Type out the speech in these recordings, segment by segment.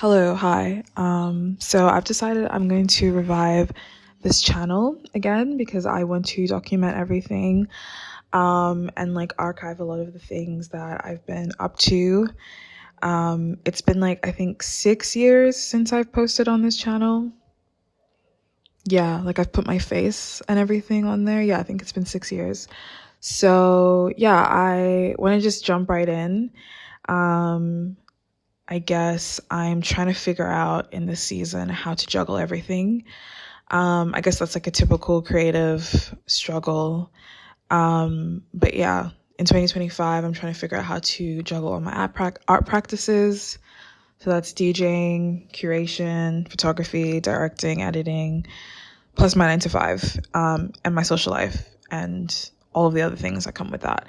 Hello, hi. So I've decided I'm going to revive this channel again because I want to document everything and like archive a lot of the things that I've been up to. It's been like I think 6 years since I've posted on this channel. Yeah, like I've put my face and everything on there. Yeah, I think it's been 6 years. So yeah, I want to just jump right in. Um, I guess I'm trying to figure out in this season how to juggle everything. I guess that's like a typical creative struggle. But yeah, in 2025, I'm trying to figure out how to juggle all my art practices. So that's DJing, curation, photography, directing, editing, plus my 9 to 5, and my social life and all of the other things that come with that.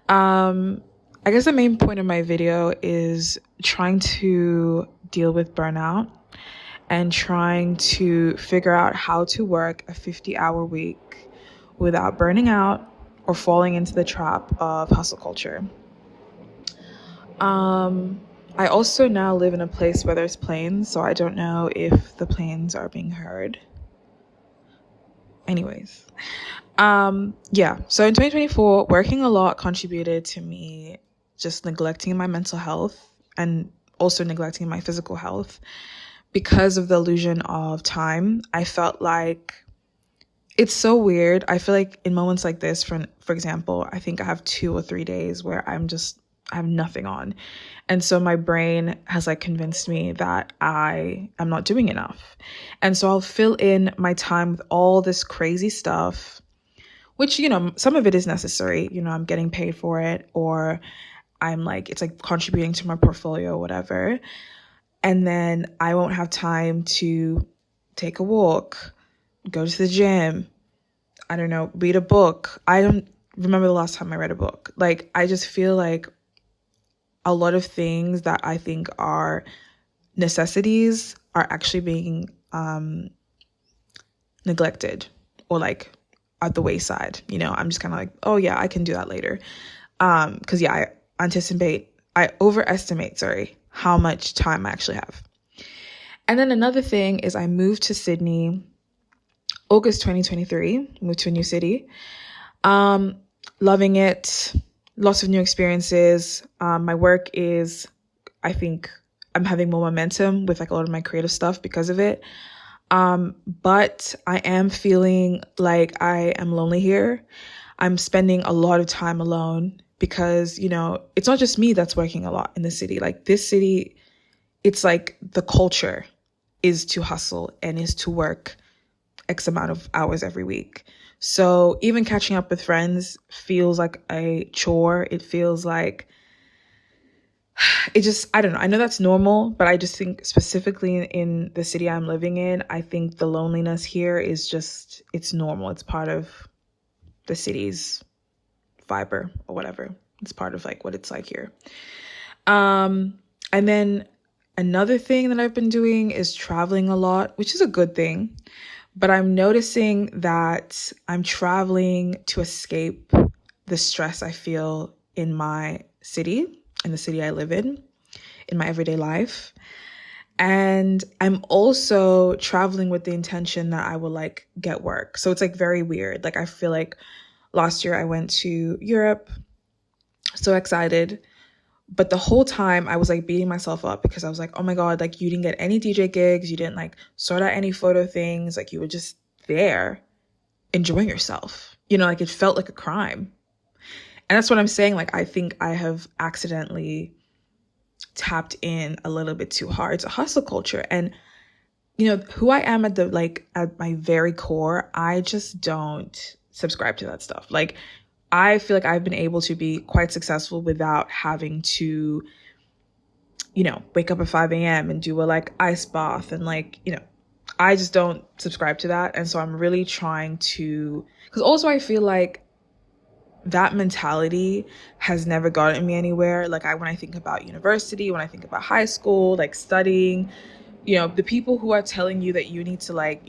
Um, I guess the main point of my video is trying to deal with burnout and trying to figure out how to work a 50-hour week without burning out or falling into the trap of hustle culture. I also now live in a place where there's planes, so I don't know if the planes are being heard. Anyways, yeah, so in 2024, working a lot contributed to me just neglecting my mental health and also neglecting my physical health because of the illusion of time. I felt like it's so weird. I feel like in moments like this, for example, I think I have 2 or 3 days where I have nothing on. And so my brain has like convinced me that I am not doing enough. And so I'll fill in my time with all this crazy stuff, which, some of it is necessary. I'm getting paid for it, or it's like contributing to my portfolio or whatever. And then I won't have time to take a walk, go to the gym, I don't know, read a book. I don't remember the last time I read a book. Like, I just feel like a lot of things that I think are necessities are actually being neglected or like at the wayside. I'm just kind of like, oh yeah, I can do that later. Because yeah, I overestimate, how much time I actually have. And then another thing is I moved to Sydney August 2023, moved to a new city. Loving it, lots of new experiences. My work is, I think I'm having more momentum with like a lot of my creative stuff because of it. But I am feeling like I am lonely here. I'm spending a lot of time alone because, it's not just me that's working a lot in the city. Like this city, it's like the culture is to hustle and is to work X amount of hours every week. So even catching up with friends feels like a chore. It feels like I don't know. I know that's normal, but I just think specifically in the city I'm living in, I think the loneliness here is just, it's normal. It's part of the city's fiber or whatever. It's part of like what it's like here. And then another thing that I've been doing is traveling a lot, which is a good thing. But I'm noticing that I'm traveling to escape the stress I feel in my city, in the city I live in my everyday life. And I'm also traveling with the intention that I will like get work. So it's like very weird. Like I feel like last year I went to Europe, so excited. But the whole time I was like beating myself up because I was like, oh my God, like you didn't get any DJ gigs. You didn't like sort out any photo things. Like you were just there enjoying yourself. Like it felt like a crime. And that's what I'm saying. Like, I think I have accidentally tapped in a little bit too hard to hustle culture. And, who I am at my very core, I just don't subscribe to that stuff. Like, I feel like I've been able to be quite successful without having to, wake up at 5 a.m. and do a like ice bath and like, I just don't subscribe to that. And so I'm really trying to, because also I feel like that mentality has never gotten me anywhere. Like when I think about university, when I think about high school, like studying, the people who are telling you that you need to like,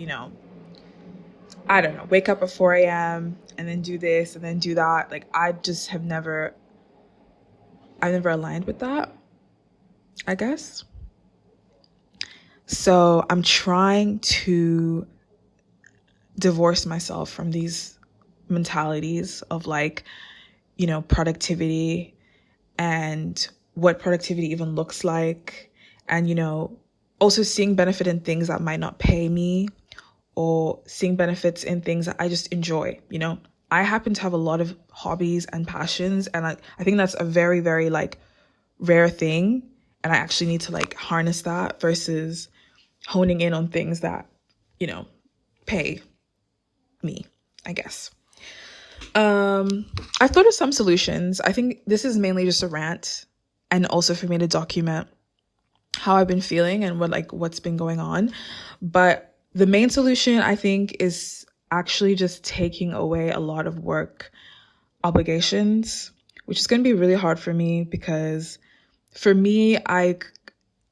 I don't know, wake up at 4 a.m. and then do this and then do that. Like I've never aligned with that, I guess. So I'm trying to divorce myself from these mentalities of like, productivity and what productivity even looks like. And, also seeing benefit in things that might not pay me, or seeing benefits in things that I just enjoy. I happen to have a lot of hobbies and passions, and I think that's a very, very like rare thing. And I actually need to like harness that versus honing in on things that, pay me, I guess. I've thought of some solutions. I think this is mainly just a rant, and also for me to document how I've been feeling and what's been going on. But the main solution, I think, is actually just taking away a lot of work obligations, which is going to be really hard for me because for me,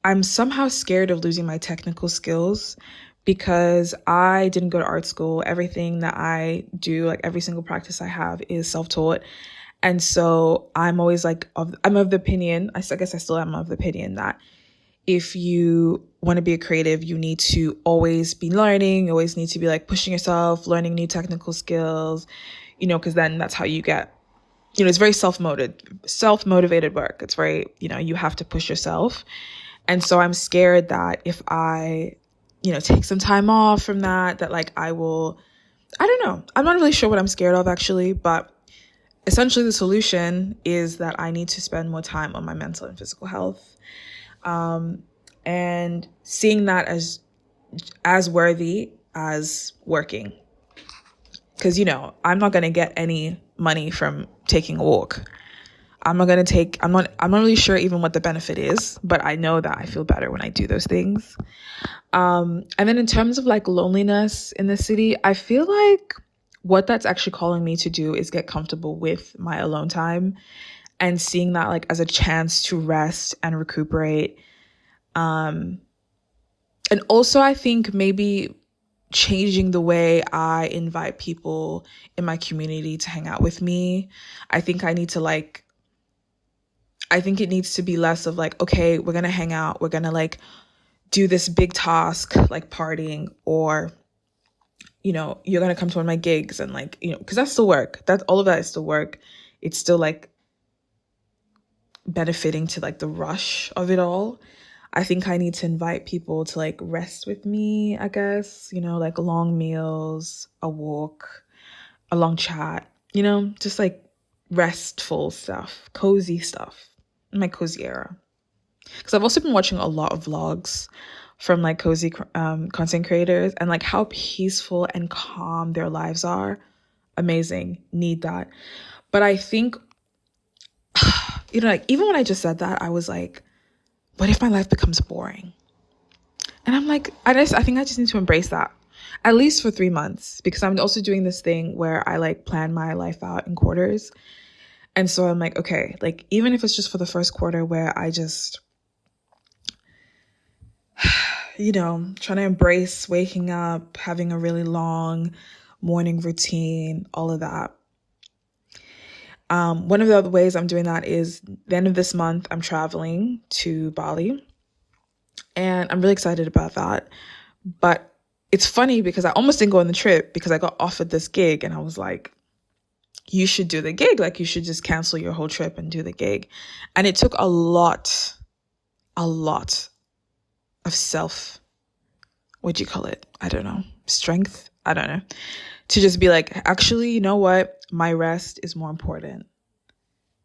I'm somehow scared of losing my technical skills because I didn't go to art school. Everything that I do, like every single practice I have, is self-taught. And so I'm always I'm of the opinion, I guess I still am of the opinion that if you want to be a creative, you need to always be learning, you always need to be like pushing yourself, learning new technical skills, because then that's how you get, it's very self-motivated work. It's very, you have to push yourself. And so I'm scared that if I, take some time off from that like I don't know. I'm not really sure what I'm scared of actually, but essentially the solution is that I need to spend more time on my mental and physical health. And seeing that as worthy as working. Because, I'm not going to get any money from taking a walk. I'm not really sure even what the benefit is, but I know that I feel better when I do those things. And then in terms of like loneliness in the city, I feel like what that's actually calling me to do is get comfortable with my alone time and seeing that like as a chance to rest and recuperate. And also I think maybe changing the way I invite people in my community to hang out with me. I think it needs to be less of like, okay, we're going to hang out. We're going to like do this big task, like partying, or, you're going to come to one of my gigs and like, because that's still work. All of that is still work. It's still like benefiting to like the rush of it all. I think I need to invite people to like rest with me, I guess, like long meals, a walk, a long chat, just like restful stuff, cozy stuff, my cozy era. Because I've also been watching a lot of vlogs from like cozy content creators and like how peaceful and calm their lives are. Amazing. Need that. But I think, like even when I just said that, I was like, what if my life becomes boring? And I'm like, I think I just need to embrace that, at least for 3 months, because I'm also doing this thing where I like plan my life out in quarters. And so I'm like, okay, like even if it's just for the first quarter where I just, trying to embrace waking up, having a really long morning routine, all of that. One of the other ways I'm doing that is the end of this month, I'm traveling to Bali. And I'm really excited about that. But it's funny because I almost didn't go on the trip because I got offered this gig and I was like, you should do the gig. Like you should just cancel your whole trip and do the gig. And it took a lot of I don't know, strength. I don't know. To just be like, actually, you know what? My rest is more important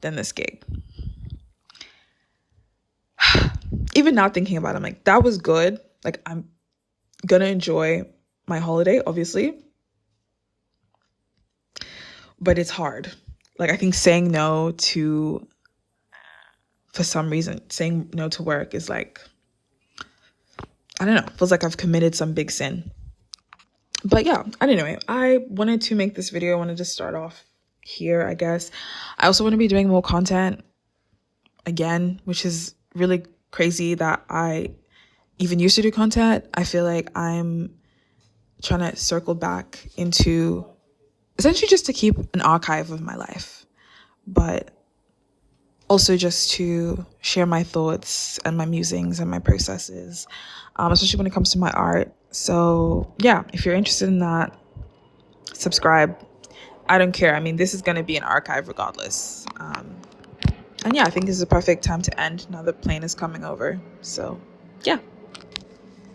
than this gig. Even now thinking about it, I'm like, that was good. Like, I'm gonna enjoy my holiday, obviously. But it's hard. Like, I think saying no to work is like, I don't know, feels like I've committed some big sin. But yeah, anyway, I wanted to make this video. I wanted to start off here, I guess. I also want to be doing more content again, which is really crazy that I even used to do content. I feel like I'm trying to circle back into essentially just to keep an archive of my life, but also just to share my thoughts and my musings and my processes, especially when it comes to my art. So yeah, if you're interested in that, subscribe. I don't care. I mean, this is going to be an archive regardless. And yeah, I think this is a perfect time to end now the plane is coming over. So yeah.